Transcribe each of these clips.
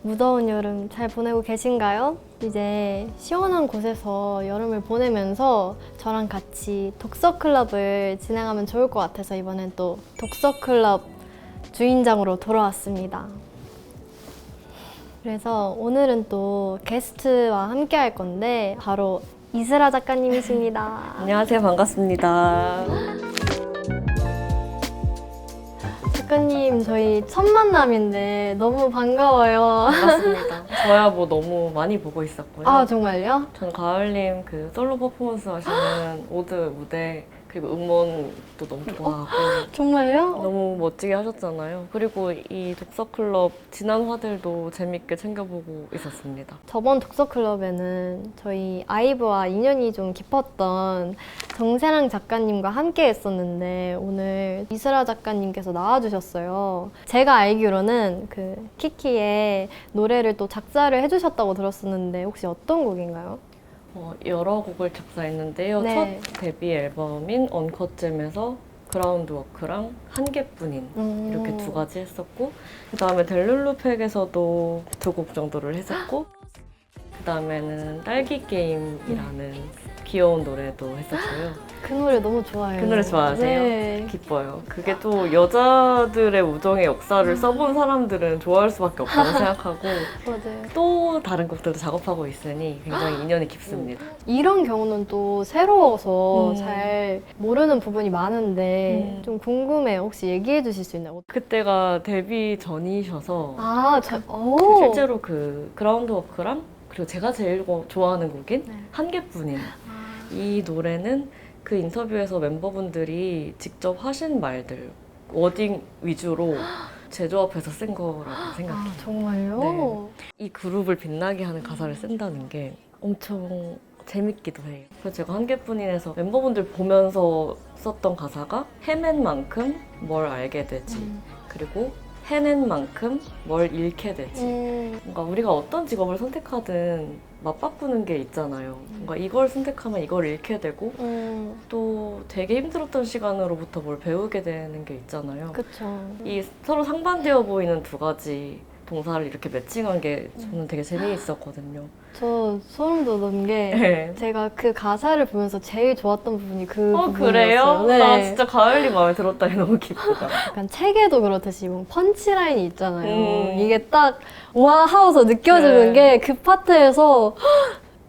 무더운 여름 잘 보내고 계신가요? 이제 시원한 곳에서 여름을 보내면서 저랑 같이 독서 클럽을 진행하면 좋을 것 같아서 이번엔 또 독서 클럽 주인장으로 돌아왔습니다. 그래서 오늘은 또 게스트와 함께 할 건데 바로 이슬아 작가님이십니다. 안녕하세요. 반갑습니다. 작가님 저희 첫 만남인데 너무 반가워요. 반갑습니다. 저야 뭐 너무 많이 보고 있었고요. 아 정말요? 전 가을님 그 솔로 퍼포먼스 하시는 오드 무대 그리고 음원도 너무 좋아하고 정말요? 너무 멋지게 하셨잖아요. 그리고 이 독서클럽 지난 화들도 재밌게 챙겨보고 있었습니다. 저번 독서클럽에는 저희 아이브와 인연이 좀 깊었던 정세랑 작가님과 함께 했었는데 오늘 이슬아 작가님께서 나와주셨어요. 제가 알기로는 그 키키의 노래를 또 작사를 해주셨다고 들었었는데 혹시 어떤 곡인가요? 여러 곡을 작사했는데요. 네. 첫 데뷔 앨범인 언컷잼에서 그라운드워크랑 한 개뿐인 이렇게 두 가지 했었고 그 다음에 델룰루팩에서도 두 곡 정도를 했었고 그 다음에는 딸기 게임이라는 귀여운 노래도 했었고요. 그 노래 너무 좋아해요. 그 노래 좋아하세요? 네. 기뻐요. 그게 또 여자들의 우정의 역사를 써본 사람들은 좋아할 수밖에 없다고 생각하고 맞아요. 또 다른 곡들도 작업하고 있으니 굉장히 인연이 깊습니다. 이런 경우는 또 새로워서 음. 잘 모르는 부분이 많은데 좀 궁금해요. 혹시 얘기해 주실 수 있나요? 그때가 데뷔 전이셔서 아, 오. 실제로 그 그라운드워크랑 그리고 제가 제일 좋아하는 곡인 네. 한 개뿐인 이 노래는 그 인터뷰에서 멤버분들이 직접 하신 말들 워딩 위주로 재조합해서 쓴 거라고 생각해요. 아, 정말요? 이 그룹을 빛나게 하는 가사를 쓴다는 게 엄청 재밌기도 해요. 그래서 제가 한 개뿐인에서 멤버분들 보면서 썼던 가사가 해낸 만큼 뭘 알게 되지. 그리고 해낸 만큼 뭘 잃게 되지. 뭔가 우리가 어떤 직업을 선택하든 맞바꾸는 게 있잖아요. 뭔가 이걸 선택하면 이걸 잃게 되고 또 되게 힘들었던 시간으로부터 뭘 배우게 되는 게 있잖아요. 그쵸. 이 서로 상반되어 보이는 두 가지 동사를 이렇게 매칭한 게 저는 되게 재미있었거든요. 저 소름 돋은 게 네. 제가 그 가사를 보면서 제일 좋았던 부분이 그 그래요? 부분이었어요. 네. 나 진짜 가을이 마음에 들었다니 너무 기쁘다. 약간 책에도 그렇듯이 뭐 펀치라인이 있잖아요. 이게 딱 와 하고서 느껴지는 네. 게 그 파트에서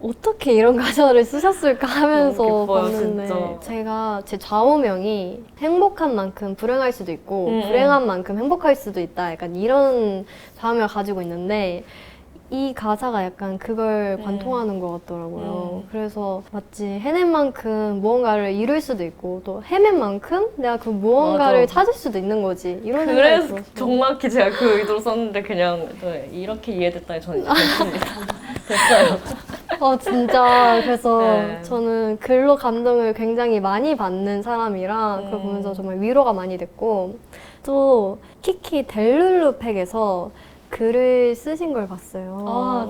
어떻게 이런 가사를 쓰셨을까 하면서 너무 기뻐요, 봤는데 진짜. 제가 제 좌우명이 행복한 만큼 불행할 수도 있고 음. 불행한 만큼 행복할 수도 있다 약간 이런 좌우명을 가지고 있는데 이 가사가 약간 그걸 관통하는 것 같더라고요. 그래서 마치 해낸 만큼 무언가를 이룰 수도 있고 또 헤맨 만큼 내가 그 무언가를 맞아. 찾을 수도 있는 거지. 이런 생각이 그래서 들었어요. 정확히 제가 그 의도로 썼는데 그냥 네, 이렇게 이해됐다니 저는 됐습니다. 됐어요. 진짜 그래서 네. 저는 글로 감동을 굉장히 많이 받는 사람이라 그걸 보면서 정말 위로가 많이 됐고 또 키키 델룰루팩에서 글을 쓰신 걸 봤어요. 아.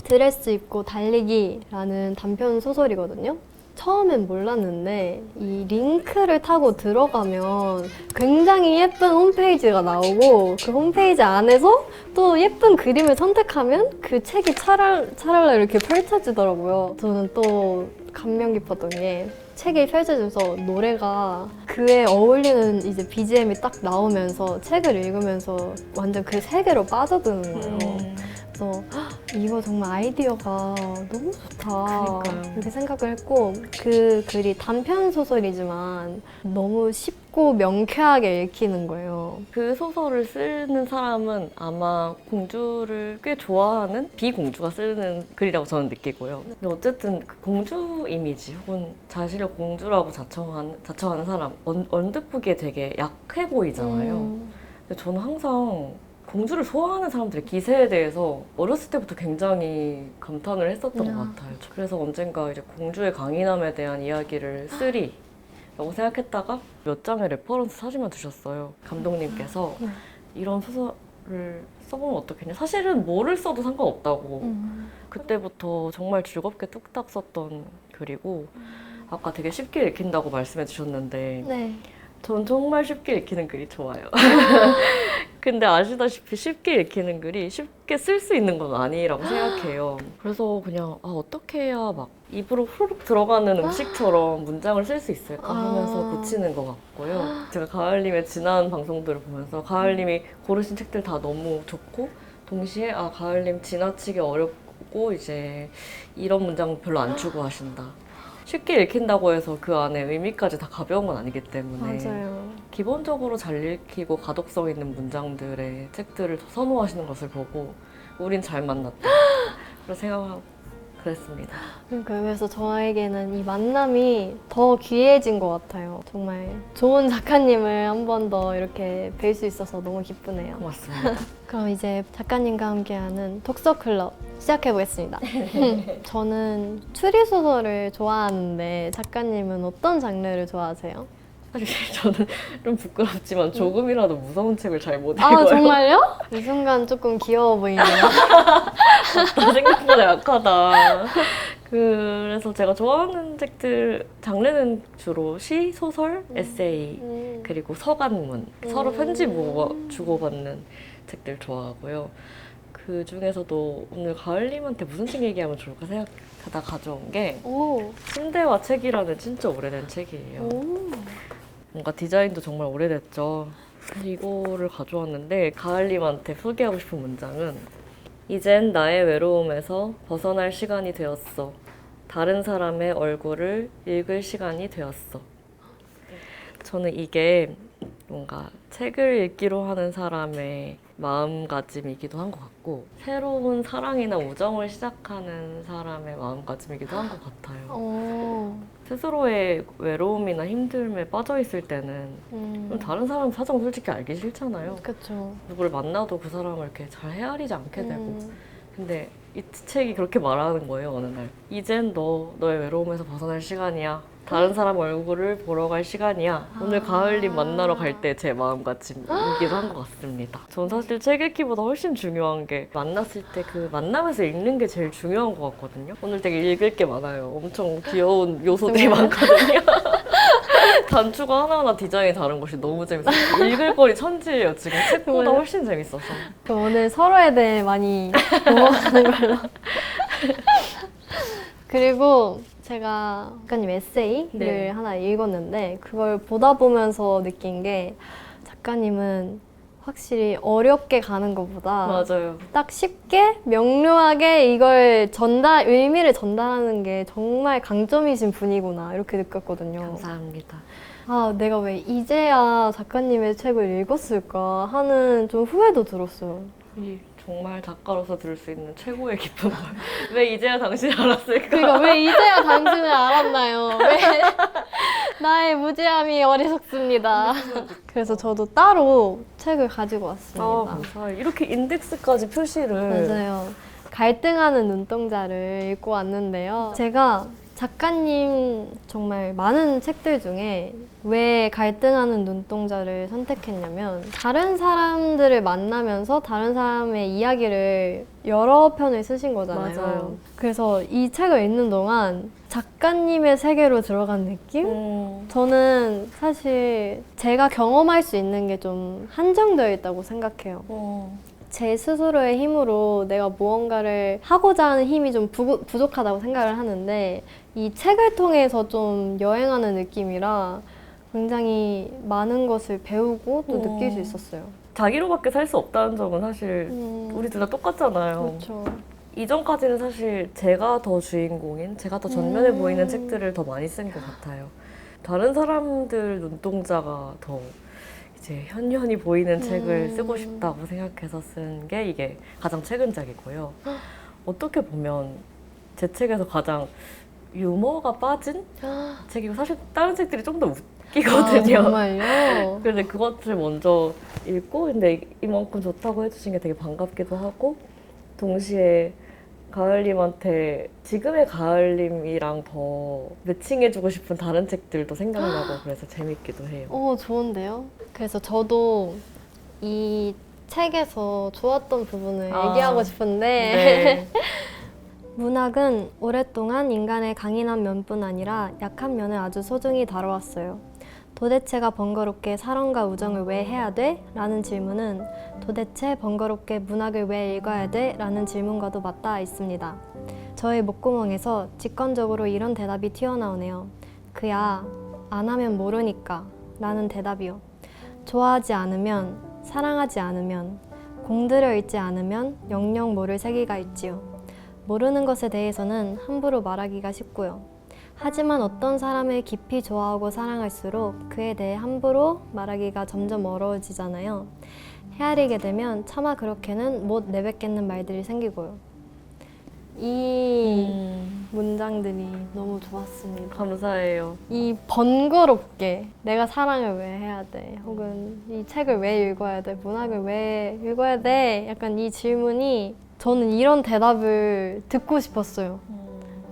드레스 입고 달리기라는 단편 소설이거든요. 처음엔 몰랐는데 이 링크를 타고 들어가면 굉장히 예쁜 홈페이지가 나오고 그 홈페이지 안에서 또 예쁜 그림을 선택하면 그 책이 차랄라 이렇게 펼쳐지더라고요. 저는 또 감명 깊었던 게 책이 펼쳐져서 노래가 그에 어울리는 이제 BGM이 딱 나오면서 책을 읽으면서 완전 그 세계로 빠져드는 거예요. 그래서 이거 정말 아이디어가 너무 좋다 그러니까요. 이렇게 생각을 했고 그 글이 단편 소설이지만 너무 쉽고 명쾌하게 읽히는 거예요. 그 소설을 쓰는 사람은 아마 공주를 꽤 좋아하는 비공주가 쓰는 글이라고 저는 느끼고요. 근데 어쨌든 그 공주 이미지 혹은 자신을 공주라고 자청하는 사람 언뜻 보기에 되게 약해 보이잖아요. 근데 저는 항상 공주를 소화하는 사람들의 기세에 대해서 어렸을 때부터 굉장히 감탄을 했었던 것 같아요. 그래서 언젠가 이제 공주의 강인함에 대한 이야기를 쓰리라고 생각했다가 몇 장의 레퍼런스 사진만 주셨어요. 감독님께서 이런 소설을 써보면 어떻겠냐. 사실은 뭐를 써도 상관없다고. 그때부터 정말 즐겁게 뚝딱 썼던 글이고 아까 되게 쉽게 읽힌다고 말씀해 주셨는데 네. 전 정말 쉽게 읽히는 글이 좋아요. 근데 아시다시피 쉽게 읽히는 글이 쉽게 쓸 수 있는 건 아니라고 생각해요. 그래서 그냥 어떻게 해야 막 입으로 후루룩 들어가는 음식처럼 문장을 쓸 수 있을까 하면서 고치는 것 같고요. 제가 가을님의 지난 방송들을 보면서 가을님이 고르신 책들 다 너무 좋고 동시에 가을님 지나치게 어렵고 이제 이런 문장 별로 안 추구하신다. 쉽게 읽힌다고 해서 그 안에 의미까지 다 가벼운 건 아니기 때문에 맞아요. 기본적으로 잘 읽히고 가독성 있는 문장들의 책들을 더 선호하시는 것을 보고 우린 잘 만났다. 그런 생각하고 그랬습니다. 그러니까 그래서 저에게는 이 만남이 더 귀해진 것 같아요. 정말 좋은 작가님을 한 번 더 이렇게 뵐 수 있어서 너무 기쁘네요. 고맙습니다. 그럼 이제 작가님과 함께하는 독서클럽 시작해보겠습니다. 저는 추리소설을 좋아하는데 작가님은 어떤 장르를 좋아하세요? 사실 저는 좀 부끄럽지만 조금이라도 무서운 책을 잘 못 읽어요. 아 정말요? 이 순간 조금 귀여워 보이네요. 나 생각보다 약하다. 그래서 제가 좋아하는 책들 장르는 주로 시, 소설, 에세이 그리고 서간문 서로 편지 주고받는 책들 좋아하고요. 그 중에서도 오늘 가을님한테 무슨 책 얘기하면 좋을까 생각하다 가져온 게 오. 침대와 책이라는 진짜 오래된 책이에요. 오. 뭔가 디자인도 정말 오래됐죠. 그래서 이거를 가져왔는데 가을님한테 소개하고 싶은 문장은 이젠 나의 외로움에서 벗어날 시간이 되었어. 다른 사람의 얼굴을 읽을 시간이 되었어. 저는 이게 뭔가 책을 읽기로 하는 사람의 마음가짐이기도 한 것 같고 새로운 사랑이나 우정을 시작하는 사람의 마음가짐이기도 한 것 같아요. 오. 스스로의 외로움이나 힘듦에 빠져 있을 때는 그럼 다른 사람 사정 솔직히 알기 싫잖아요. 그쵸. 누구를 만나도 그 사람을 이렇게 잘 헤아리지 않게 되고. 근데 이 책이 그렇게 말하는 거예요, 어느 날. 이젠 너의 외로움에서 벗어날 시간이야. 다른 사람 얼굴을 보러 갈 시간이야. 오늘 가을님 만나러 갈 때 제 마음가짐이기도 한 것 같습니다. 전 사실 책 읽기보다 훨씬 중요한 게 만났을 때 그 만남에서 읽는 게 제일 중요한 것 같거든요. 오늘 되게 읽을 게 많아요. 엄청 귀여운 요소들이 많거든요. 단추가 하나하나 디자인이 다른 것이 너무 재밌어요. 읽을 거리 천지예요, 지금. 책보다 훨씬 재밌어서. 그럼 오늘 서로에 대해 많이 넘어가는 걸로. 그리고 제가 작가님 에세이를 네. 하나 읽었는데 그걸 보다 보면서 느낀 게 작가님은 확실히 어렵게 가는 것보다 맞아요. 딱 쉽게 명료하게 이걸 의미를 전달하는 게 정말 강점이신 분이구나 이렇게 느꼈거든요. 감사합니다. 내가 왜 이제야 작가님의 책을 읽었을까 하는 좀 후회도 들었어요. 이 정말 작가로서 들을 수 있는 최고의 기쁨을 왜 이제야 당신이 알았을까? 그러니까 왜 이제야 당신을 알았나요? 왜 나의 무지함이 어리석습니다. 그래서 저도 따로 책을 가지고 왔습니다. 감사해요. 이렇게 인덱스까지 표시를. 맞아요. 갈등하는 눈동자를 읽고 왔는데요. 제가 작가님 정말 많은 책들 중에 왜 갈등하는 눈동자를 선택했냐면 다른 사람들을 만나면서 다른 사람의 이야기를 여러 편을 쓰신 거잖아요. 맞아요. 그래서 이 책을 읽는 동안 작가님의 세계로 들어간 느낌? 저는 사실 제가 경험할 수 있는 게 좀 한정되어 있다고 생각해요. 제 스스로의 힘으로 내가 무언가를 하고자 하는 힘이 좀 부족하다고 생각을 하는데 이 책을 통해서 좀 여행하는 느낌이라 굉장히 많은 것을 배우고 또 느낄 수 있었어요. 자기로밖에 살 수 없다는 점은 사실 우리 둘 다 똑같잖아요. 그렇죠. 이전까지는 사실 제가 더 주인공인, 제가 더 전면에 보이는 책들을 더 많이 쓴 것 같아요. 다른 사람들 눈동자가 더 이제 현현히 보이는 책을 쓰고 싶다고 생각해서 쓴 게 이게 가장 최근작이고요. 어떻게 보면 제 책에서 가장 유머가 빠진 책이고 사실 다른 책들이 좀 더 웃기거든요. 정말요? 그런데 그것을 먼저 읽고 근데 이만큼 좋다고 해주신 게 되게 반갑기도 하고 동시에 가을님한테 지금의 가을님이랑 더 매칭해주고 싶은 다른 책들도 생각나고 그래서 재밌기도 해요. 좋은데요? 그래서 저도 이 책에서 좋았던 부분을 얘기하고 싶은데 네. 문학은 오랫동안 인간의 강인한 면뿐 아니라 약한 면을 아주 소중히 다뤄왔어요. 도대체가 번거롭게 사랑과 우정을 왜 해야 돼? 라는 질문은 도대체 번거롭게 문학을 왜 읽어야 돼? 라는 질문과도 맞닿아 있습니다. 저의 목구멍에서 직관적으로 이런 대답이 튀어나오네요. 그야 안 하면 모르니까 라는 대답이요. 좋아하지 않으면, 사랑하지 않으면, 공들여 있지 않으면 영영 모를 세계가 있지요. 모르는 것에 대해서는 함부로 말하기가 쉽고요. 하지만 어떤 사람을 깊이 좋아하고 사랑할수록 그에 대해 함부로 말하기가 점점 어려워지잖아요. 헤아리게 되면 차마 그렇게는 못 내뱉겠는 말들이 생기고요. 이 문장들이 너무 좋았습니다. 감사해요. 이 번거롭게 내가 사랑을 왜 해야 돼? 혹은 이 책을 왜 읽어야 돼? 문학을 왜 읽어야 돼? 약간 이 질문이 저는 이런 대답을 듣고 싶었어요.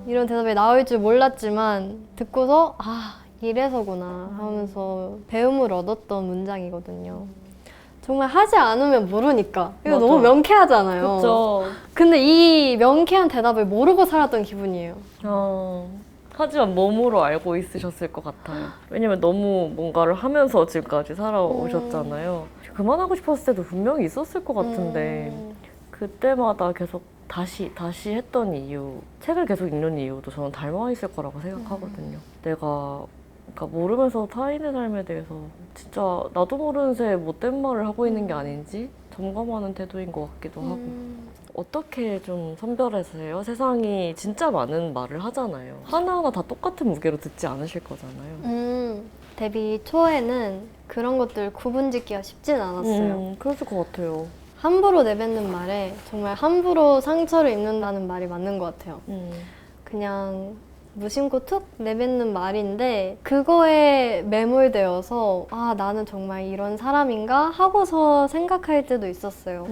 이런 대답이 나올 줄 몰랐지만 듣고서 아 이래서구나 하면서 배움을 얻었던 문장이거든요. 정말 하지 않으면 모르니까 이거 맞아. 너무 명쾌하잖아요. 그렇죠. 근데 이 명쾌한 대답을 모르고 살았던 기분이에요. 하지만 몸으로 알고 있으셨을 것 같아요. 왜냐면 너무 뭔가를 하면서 지금까지 살아오셨잖아요. 그만하고 싶었을 때도 분명히 있었을 것 같은데 그때마다 계속 다시 했던 이유, 책을 계속 읽는 이유도 저는 닮아 있을 거라고 생각하거든요. 내가 그러니까 모르면서 타인의 삶에 대해서 진짜 나도 모르는 새에 못된 말을 하고 있는 게 아닌지 점검하는 태도인 것 같기도 하고. 어떻게 좀 선별하세요? 세상이 진짜 많은 말을 하잖아요. 하나하나 다 똑같은 무게로 듣지 않으실 거잖아요. 데뷔 초에는 그런 것들 구분짓기가 쉽진 않았어요. 그랬을 것 같아요. 함부로 내뱉는 말에 정말 함부로 상처를 입는다는 말이 맞는 것 같아요. 그냥 무심코 툭 내뱉는 말인데 그거에 매몰되어서 아 나는 정말 이런 사람인가 하고서 생각할 때도 있었어요.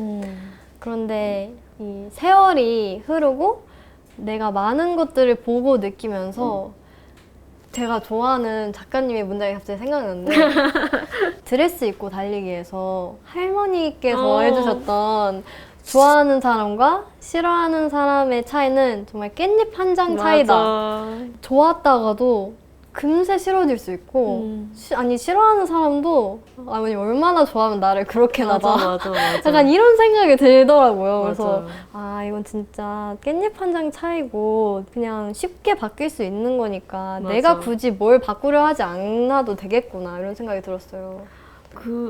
그런데 이 세월이 흐르고 내가 많은 것들을 보고 느끼면서 제가 좋아하는 작가님의 문장이 갑자기 생각났는데 드레스 입고 달리기에서 할머니께서 해주셨던 좋아하는 사람과 싫어하는 사람의 차이는 정말 깻잎 한 장 차이다. 맞아. 좋았다가도 금세 싫어질 수 있고 아니 싫어하는 사람도 아니 얼마나 좋아하면 나를 그렇게 나자 맞아. 약간 이런 생각이 들더라고요. 그래서 맞아요. 아 이건 진짜 깻잎 한 장 차이고 그냥 쉽게 바뀔 수 있는 거니까 맞아. 내가 굳이 뭘 바꾸려 하지 않아도 되겠구나 이런 생각이 들었어요.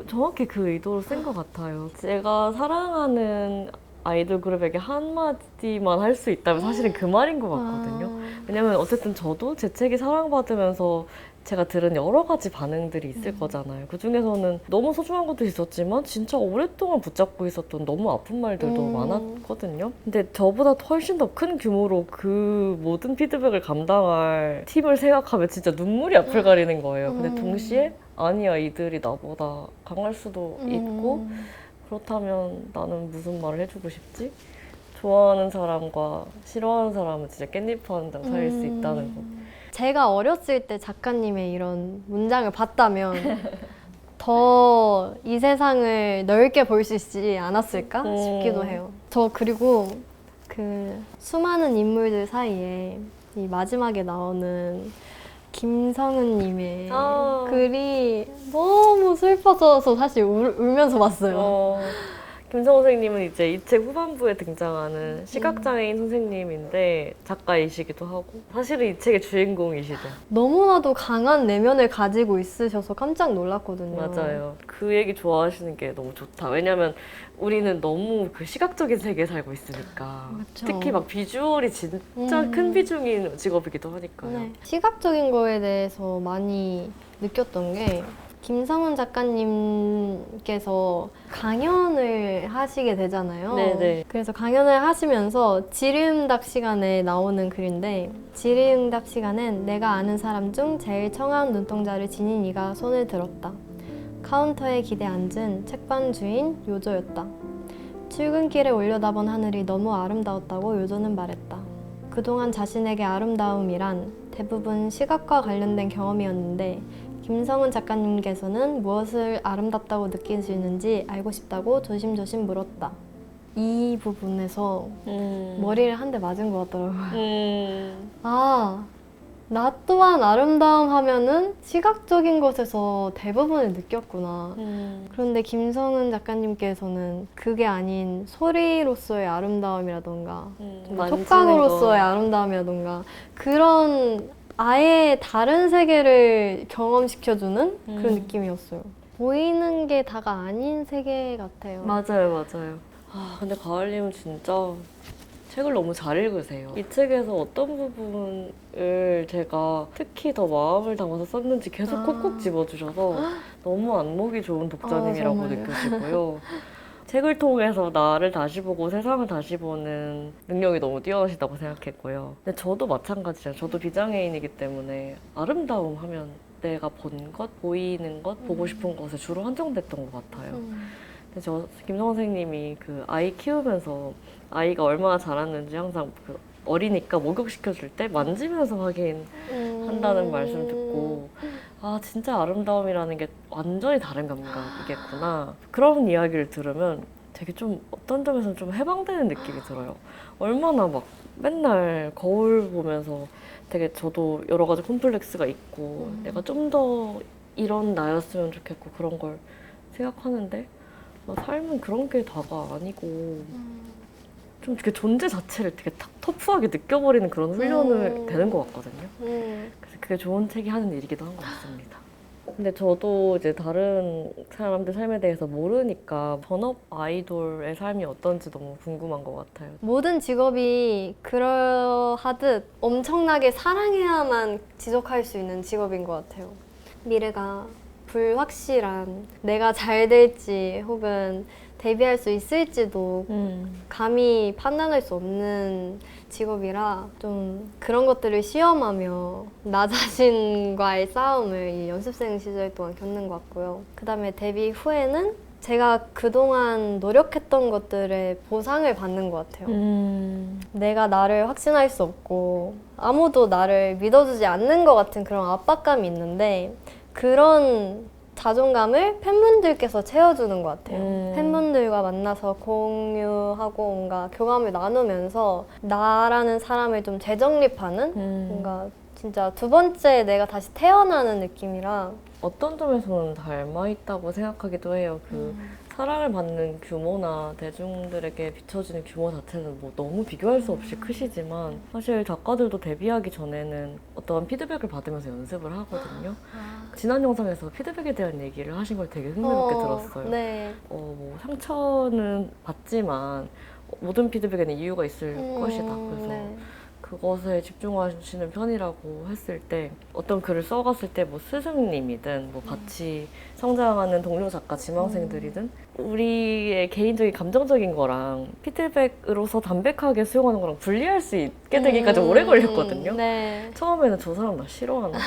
정확히 그 의도로 쓴 것 같아요. 제가 사랑하는 아이돌 그룹에게 한마디만 할 수 있다면 사실은 그 말인 것 같거든요. 왜냐면 어쨌든 저도 제 책이 사랑받으면서 제가 들은 여러 가지 반응들이 있을 거잖아요. 그 중에서는 너무 소중한 것도 있었지만 진짜 오랫동안 붙잡고 있었던 너무 아픈 말들도 많았거든요. 근데 저보다 훨씬 더 큰 규모로 그 모든 피드백을 감당할 팀을 생각하면 진짜 눈물이 앞을 가리는 거예요. 근데 동시에 아니야 이들이 나보다 강할 수도 있고 그렇다면 나는 무슨 말을 해주고 싶지? 좋아하는 사람과 싫어하는 사람은 진짜 깻잎 한 장 차이일 수 있다는 거. 제가 어렸을 때 작가님의 이런 문장을 봤다면 더 이 세상을 넓게 볼 수 있지 않았을까 싶기도 해요. 저 그리고 그 수많은 인물들 사이에 이 마지막에 나오는 김성은님의 글이 너무 슬퍼져서 사실 울면서 봤어요. 김성호 선생님은 이제 이 책 후반부에 등장하는 시각장애인 선생님인데 작가이시기도 하고 사실은 이 책의 주인공이시죠. 너무나도 강한 내면을 가지고 있으셔서 깜짝 놀랐거든요. 맞아요. 그 얘기 좋아하시는 게 너무 좋다. 왜냐면 우리는 너무 그 시각적인 세계에 살고 있으니까. 그쵸. 특히 막 비주얼이 진짜 큰 비중인 직업이기도 하니까요. 네. 시각적인 거에 대해서 많이 느꼈던 게 김성훈 작가님께서 강연을 하시게 되잖아요. 네네. 그래서 강연을 하시면서 질의응답 시간에 나오는 글인데 질의응답 시간엔 내가 아는 사람 중 제일 청아한 눈동자를 지닌 이가 손을 들었다. 카운터에 기대 앉은 책방 주인 요조였다. 출근길에 올려다본 하늘이 너무 아름다웠다고 요조는 말했다. 그동안 자신에게 아름다움이란 대부분 시각과 관련된 경험이었는데 김성은 작가님께서는 무엇을 아름답다고 느끼시는지 알고 싶다고 조심조심 물었다. 이 부분에서 머리를 한 대 맞은 것 같더라고요. 아, 나 또한 아름다움 하면은 시각적인 것에서 대부분을 느꼈구나. 그런데 김성은 작가님께서는 그게 아닌 소리로서의 아름다움이라던가 촉각으로서의 아름다움이라던가 그런 아예 다른 세계를 경험시켜주는 그런 느낌이었어요. 보이는 게 다가 아닌 세계 같아요. 맞아요. 근데 가을님은 진짜 책을 너무 잘 읽으세요. 이 책에서 어떤 부분을 제가 특히 더 마음을 담아서 썼는지 계속 콕콕 집어주셔서 너무 안목이 좋은 독자님이라고 정말요? 느껴지고요. 책을 통해서 나를 다시 보고 세상을 다시 보는 능력이 너무 뛰어나시다고 생각했고요. 근데 저도 마찬가지예요. 저도 비장애인이기 때문에 아름다움 하면 내가 본 것, 보이는 것, 보고 싶은 것에 주로 한정됐던 것 같아요. 근데 김성 선생님이 그 아이 키우면서 아이가 얼마나 자랐는지 항상 그 어리니까 목욕시켜줄 때 만지면서 확인한다는 말씀 듣고 아 진짜 아름다움이라는 게 완전히 다른 감각이겠구나. 그런 이야기를 들으면 되게 좀 어떤 점에서는 좀 해방되는 느낌이 들어요. 얼마나 막 맨날 거울 보면서 되게 저도 여러 가지 콤플렉스가 있고 내가 좀 더 이런 나였으면 좋겠고 그런 걸 생각하는데 삶은 그런 게 다가 아니고 좀 이렇게 존재 자체를 되게 터프하게 느껴버리는 그런 훈련을 되는 것 같거든요. 그래서 그게 좋은 책이 하는 일이기도 한 것 같습니다. 근데 저도 이제 다른 사람들 삶에 대해서 모르니까 전업 아이돌의 삶이 어떤지 너무 궁금한 것 같아요. 모든 직업이 그러하듯 엄청나게 사랑해야만 지속할 수 있는 직업인 것 같아요. 미래가 불확실한 내가 잘 될지 혹은 데뷔할 수 있을지도 감히 판단할 수 없는 직업이라 좀 그런 것들을 시험하며 나 자신과의 싸움을 이 연습생 시절 동안 겪는 것 같고요. 그 다음에 데뷔 후에는 제가 그동안 노력했던 것들의 보상을 받는 것 같아요. 내가 나를 확신할 수 없고 아무도 나를 믿어주지 않는 것 같은 그런 압박감이 있는데 그런 자존감을 팬분들께서 채워주는 것 같아요. 팬분들과 만나서 공유하고 뭔가 교감을 나누면서 나라는 사람을 좀 재정립하는 뭔가 진짜 두 번째 내가 다시 태어나는 느낌이라 어떤 점에서는 닮아있다고 생각하기도 해요. 사랑을 받는 규모나 대중들에게 비춰지는 규모 자체는 뭐 너무 비교할 수 없이 크시지만 사실 작가들도 데뷔하기 전에는 어떠한 피드백을 받으면서 연습을 하거든요. 지난 영상에서 피드백에 대한 얘기를 하신 걸 되게 흥미롭게 들었어요. 네. 뭐 상처는 받지만 모든 피드백에는 이유가 있을 것이다. 그래서 네. 그것에 집중하시는 편이라고 했을 때 어떤 글을 써갔을 때 뭐 스승님이든 뭐 같이 성장하는 동료 작가 지망생들이든 우리의 개인적인 감정적인 거랑 피드백으로서 담백하게 수용하는 거랑 분리할 수 있게 되기까지 오래 걸렸거든요. 네. 처음에는 저 사람 나 싫어하나?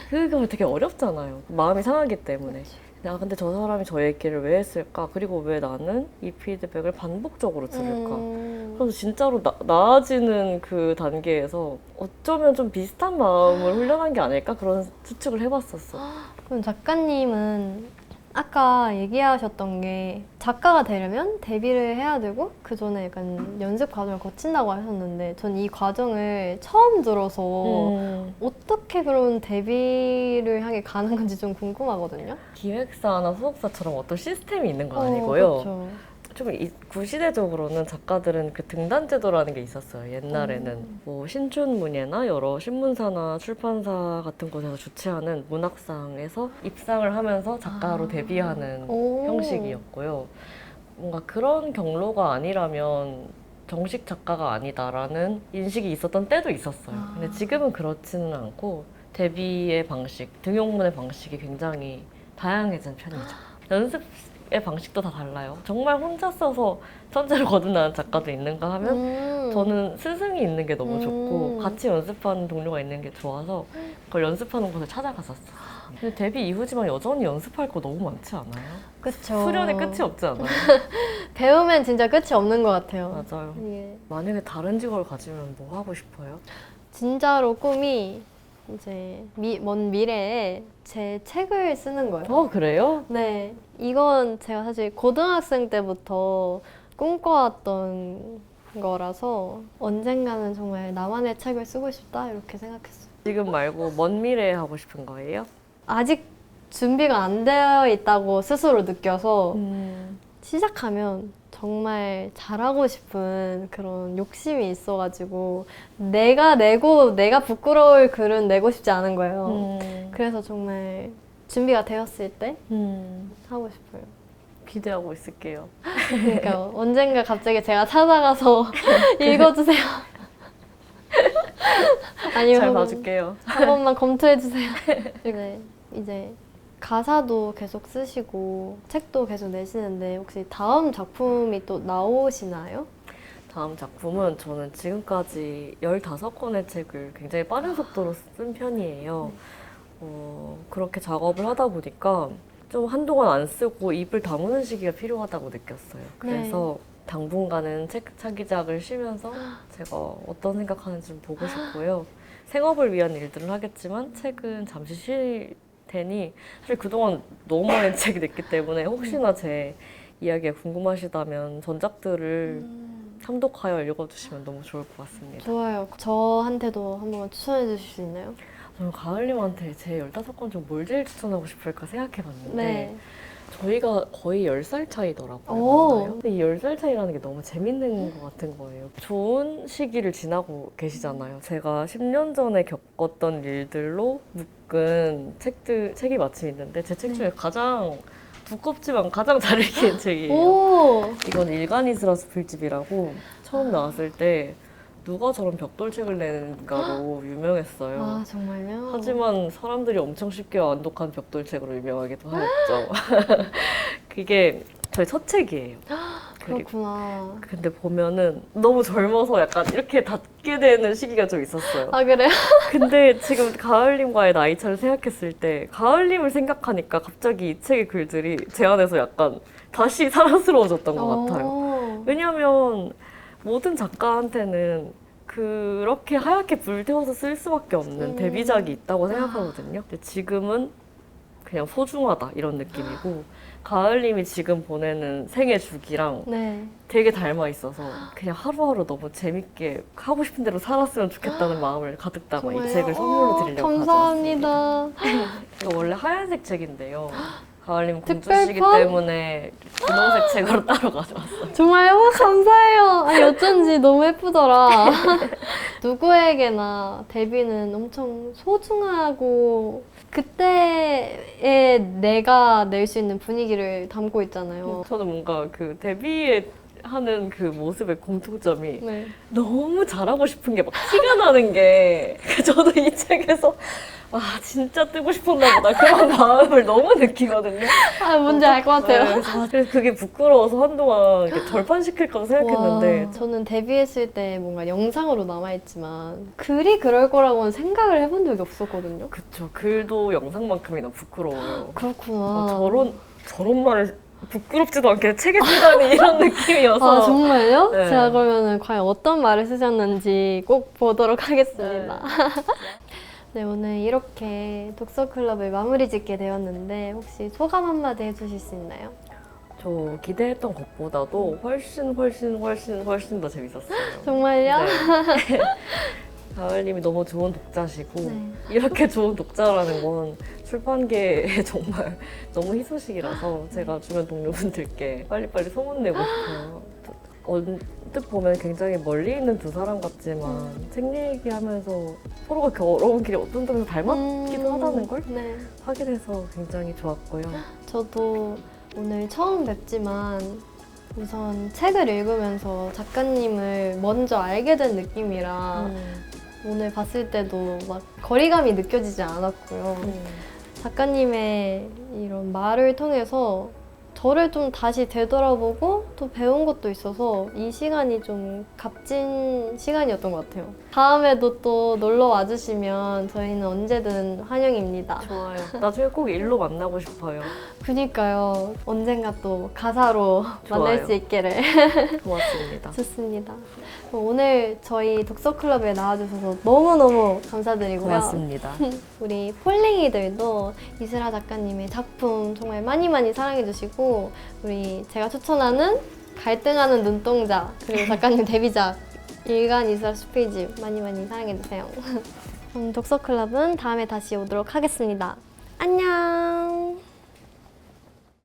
그러니까 그거 되게 어렵잖아요. 마음이 상하기 때문에. 야, 근데 저 사람이 저 얘기를 왜 했을까? 그리고 왜 나는 이 피드백을 반복적으로 들을까? 그래서 진짜로 나아지는 그 단계에서 어쩌면 좀 비슷한 마음을 훈련한 게 아닐까? 그런 추측을 해봤었어. 그럼 작가님은 아까 얘기하셨던 게 작가가 되려면 데뷔를 해야 되고 그 전에 약간 연습 과정을 거친다고 하셨는데 전 이 과정을 처음 들어서 어떻게 그런 데뷔를 향해 가는 건지 좀 궁금하거든요. 기획사나 소속사처럼 어떤 시스템이 있는 건 아니고요. 그렇죠. 좀 구시대적으로는 작가들은 그 등단 제도라는 게 있었어요. 옛날에는 뭐 신춘문예나 여러 신문사나 출판사 같은 곳에서 주최하는 문학상에서 입상을 하면서 작가로 데뷔하는 형식이었고요. 뭔가 그런 경로가 아니라면 정식 작가가 아니다라는 인식이 있었던 때도 있었어요. 근데 지금은 그렇지는 않고 데뷔의 방식, 등용문의 방식이 굉장히 다양해진 편이죠. 연습의 방식도 다 달라요. 정말 혼자 써서 천재를 거듭나는 작가도 있는가 하면 저는 스승이 있는 게 너무 좋고 같이 연습하는 동료가 있는 게 좋아서 그걸 연습하는 곳을 찾아갔었어요. 근데 데뷔 이후지만 여전히 연습할 거 너무 많지 않아요? 그쵸. 수련의 끝이 없지 않아요? 배우면 진짜 끝이 없는 것 같아요. 맞아요. 예. 만약에 다른 직업을 가지면 뭐 하고 싶어요? 진짜로 꿈이 이제 먼 미래에 제 책을 쓰는 거예요. 그래요? 네, 이건 제가 사실 고등학생 때부터 꿈꿔왔던 거라서 언젠가는 정말 나만의 책을 쓰고 싶다 이렇게 생각했어요. 지금 말고 먼 미래에 하고 싶은 거예요? 아직 준비가 안 되어 있다고 스스로 느껴서 시작하면 정말 잘하고 싶은 그런 욕심이 있어가지고 내가 내고 내가 부끄러울 글은 내고 싶지 않은 거예요. 그래서 정말 준비가 되었을 때 하고 싶어요. 기대하고 있을게요. 그러니까 언젠가 갑자기 제가 찾아가서 읽어주세요. 아니면 잘 봐줄게요. 한 번만 검토해주세요. 네, 이제 가사도 계속 쓰시고 책도 계속 내시는데 혹시 다음 작품이 또 나오시나요? 다음 작품은 저는 지금까지 15권의 책을 굉장히 빠른 속도로 쓴 편이에요. 그렇게 작업을 하다 보니까 좀 한동안 안 쓰고 입을 다무는 시기가 필요하다고 느꼈어요. 그래서 당분간은 책 차기작을 쉬면서 제가 어떤 생각하는지 좀 보고 싶고요. 생업을 위한 일들을 하겠지만 책은 잠시 쉴 테니 사실 그동안 너무 많은 책이 냈기 때문에 혹시나 제 이야기가 궁금하시다면 전작들을 참독하여 읽어주시면 너무 좋을 것 같습니다. 좋아요. 저한테도 한 번만 추천해 주실 수 있나요? 저는 가을님한테 제 15권 중 뭘 제일 추천하고 싶을까 생각해봤는데 네. 저희가 거의 10살 차이더라고요. 오. 맞나요? 근데 이 10살 차이라는 게 너무 재밌는 것 같은 거예요. 좋은 시기를 지나고 계시잖아요. 제가 10년 전에 겪었던 일들로 묶은 책이 마침 있는데 제 책 중에 가장 두껍지만 가장 잘 읽힌 책이에요. 오. 이건 일간이스라스 필집이라고 처음 나왔을 때 누가 저런 벽돌책을 내는가로 유명했어요. 아 정말요? 하지만 사람들이 엄청 쉽게 완독한 벽돌책으로 유명하기도 하였죠. 그게 저희 첫 책이에요. 그렇구나. 근데 보면은 너무 젊어서 약간 이렇게 닫게 되는 시기가 좀 있었어요. 아 그래요? 근데 지금 가을님과의 나이차를 생각했을 때 가을님을 생각하니까 갑자기 이 책의 글들이 제 안에서 약간 다시 사랑스러워졌던 것 같아요. 왜냐하면 모든 작가한테는 그렇게 하얗게 불태워서 쓸 수밖에 없는 데뷔작이 있다고 생각하거든요. 근데 지금은 그냥 소중하다 이런 느낌이고 가을님이 지금 보내는 생애 주기랑 네. 되게 닮아 있어서 그냥 하루하루 너무 재밌게 하고 싶은 대로 살았으면 좋겠다는 마음을 가득 담아 이 정말요? 책을 선물로 드리려고 가져왔습니다. 감사합니다. 이거 원래 하얀색 책인데요. 가을님 특별판? 공주시기 때문에 분홍색 책으로 따로 가져왔어요. 정말요? 감사해요. 아니 어쩐지 너무 예쁘더라. 누구에게나 데뷔는 엄청 소중하고 그때의 내가 낼 수 있는 분위기를 담고 있잖아요. 저는 뭔가 그 데뷔에 하는 그 모습의 공통점이 네. 너무 잘하고 싶은 게 막 티가 나는 게 저도 이 책에서 와 진짜 뜨고 싶었나 보다 그런 마음을 너무 느끼거든요. 아 뭔지 알 것 같아요. 그래서 그게 부끄러워서 한동안 이렇게 절판시킬까 생각했는데 와, 저는 데뷔했을 때 뭔가 영상으로 남아있지만 글이 그럴 거라고는 생각을 해본 적이 없었거든요. 그쵸. 글도 영상만큼이나 부끄러워요. 그렇구나. 저런 말을 부끄럽지도 않게 책에 쓰다니 이런 느낌이어서. 아 정말요? 네. 제가 그러면은 과연 어떤 말을 쓰셨는지 꼭 보도록 하겠습니다. 네, 오늘 이렇게 독서클럽을 마무리 짓게 되었는데 혹시 소감 한마디 해주실 수 있나요? 저 기대했던 것보다도 훨씬 더 재밌었어요. 정말요? 네. 가을님이 너무 좋은 독자시고 네. 이렇게 좋은 독자라는 건 출판계에 정말 너무 희소식이라서 제가 주변 동료분들께 빨리빨리 소문내고 싶어요. 언뜻 보면 굉장히 멀리 있는 두 사람 같지만 책 얘기하면서 서로가 걸어온 길이 어떤 점에서 닮았기도 하다는 걸 네. 확인해서 굉장히 좋았고요. 저도 오늘 처음 뵙지만 우선 책을 읽으면서 작가님을 먼저 알게 된 느낌이라 오늘 봤을 때도 막 거리감이 느껴지지 않았고요. 작가님의 이런 말을 통해서 저를 좀 다시 되돌아보고 또 배운 것도 있어서 이 시간이 좀 값진 시간이었던 것 같아요. 다음에도 또 놀러 와주시면 저희는 언제든 환영입니다. 좋아요. 나중에 꼭 일로 만나고 싶어요. 그니까요. 언젠가 또 가사로 만날 좋아요. 수 있기를. 고맙습니다. 좋습니다. 오늘 저희 독서클럽에 나와주셔서 너무너무 감사드리고요. 고맙습니다. 우리 폴링이들도 이슬아 작가님의 작품 정말 많이 사랑해주시고 우리 제가 추천하는 갈등하는 눈동자 그리고 작가님 데뷔작 일간 이슬아 수필집 많이 사랑해주세요. 독서클럽은 다음에 다시 오도록 하겠습니다. 안녕!